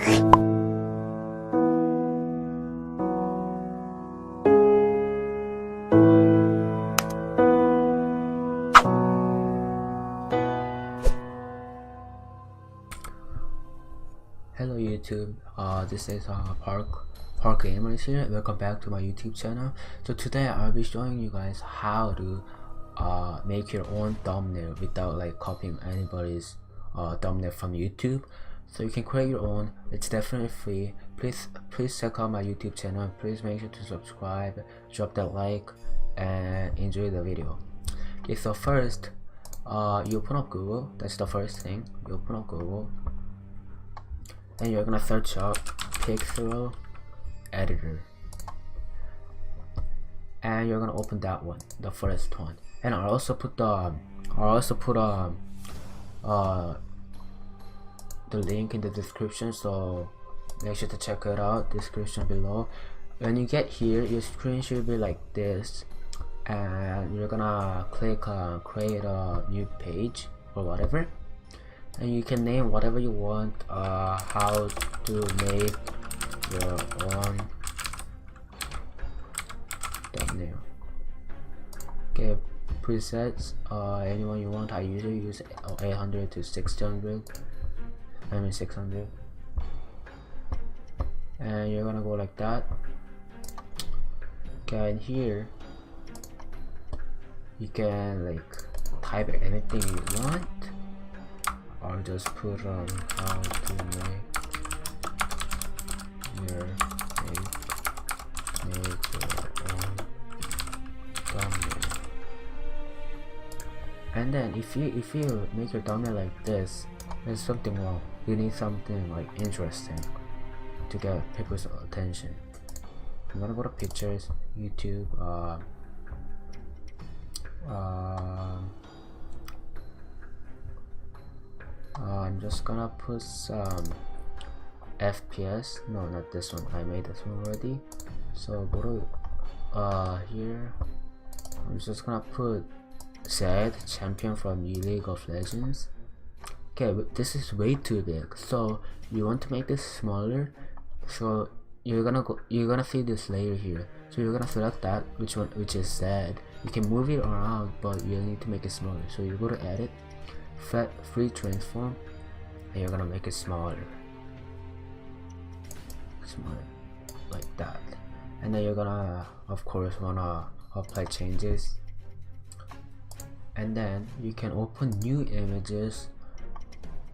Hello YouTube, this is Park Gamers here. Welcome back to my YouTube channel. So today I'll be showing you guys how to make your own thumbnail without like copying anybody's thumbnail from YouTube. So you can create your own. It's definitely free. Please check out my YouTube channel. Please make sure to subscribe, drop that like, and enjoy the video. Okay, so first you open up Google. That's the first thing. You open up Google and you're gonna search up pixel editor, and you're gonna open that one, the first one. And I'll also put the link in the description, so make sure to check it out. Description below. When you get here, your screen should be like this, and you're gonna click create a new page or whatever, and you can name whatever you want. How to make your own thumbnail. Okay, presets, anyone you want. I usually use 800 to 600. 600. And you're gonna go like that. Okay, and here you can like type anything you want. I'll just put how to make your own thumbnail. And then if you make your thumbnail like this, there's something wrong. You need something like interesting to get people's attention. I'm gonna go to pictures, YouTube, I'm just gonna put some FPS. No, not this one. I made this one already. So go to here. I'm just gonna put Zed, champion from League of Legends. Okay, but this is way too big. So you want to make this smaller. So you're gonna see this layer here. So you're gonna select that, which is Zed. You can move it around, but you need to make it smaller. So you go to edit, free transform, and you're gonna make it smaller like that. And then you're gonna of course wanna apply changes, and then you can open new images,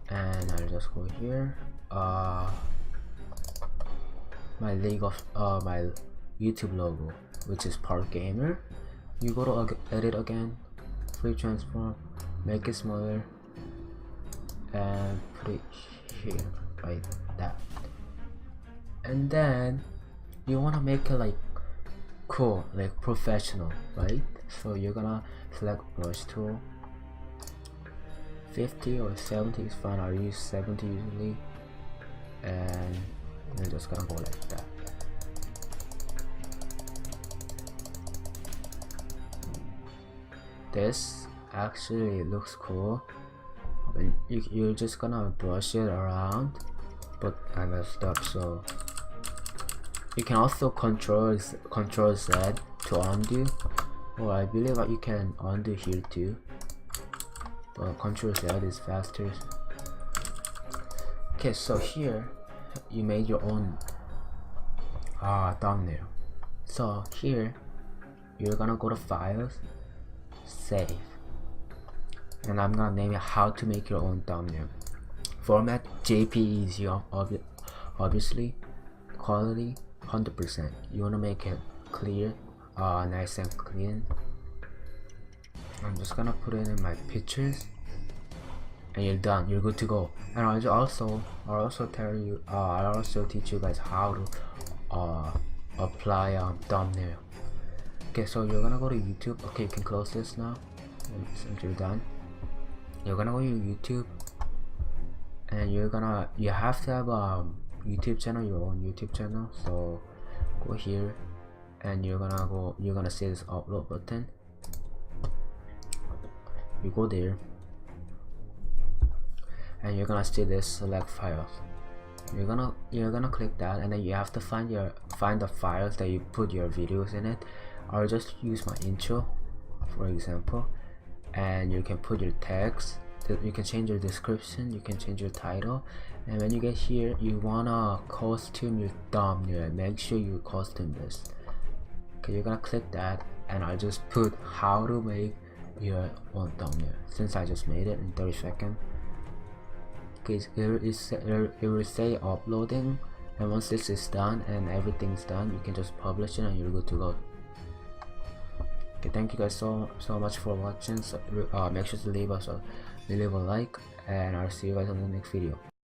and I'll just go here, my my YouTube logo, which is Park Gamer. You go to edit again, free transform, make it smaller, and put it here like that. And then you want to make it like cool, like professional, right? So you're gonna select brush tool. 50 or 70 is fine. I use 70 usually, and you're just gonna go like that. This actually looks cool. You're just gonna brush it around, but I messed up. So you can also control Z to undo, or I believe that you can undo here too, but control Z is faster. Okay, so here you made your own thumbnail. So here you're gonna go to files, save, and I'm gonna name it how to make your own thumbnail. Format JPEG, obviously. Quality 100%. You wanna make it clear, nice and clean. I'm just gonna put it in my pictures, and you're done. You're good to go. And I'll also tell you, I'll also teach you guys how to apply thumbnail. Okay, so you're gonna go to YouTube. Okay, you can close this now since you're done. You're gonna go to YouTube, and you have to have a YouTube channel, your own YouTube channel. So go here, and you're gonna see this upload button. You go there, and you're gonna see this select files. you're gonna click that, and then you have to find the files that you put your videos in it. I'll just use my intro for example, and you can put your text, you can change your description, you can change your title, and when you get here you wanna costume your thumbnail. Make sure you costume this. Okay, you're gonna click that, and I'll just put how to make your own thumbnail since I just made it in 30 seconds. Okay, it will say uploading, and once this is done and everything's done, you can just publish it and you're good to go. Okay, thank you guys so much for watching. So make sure to leave a like, and I'll see you guys on the next video.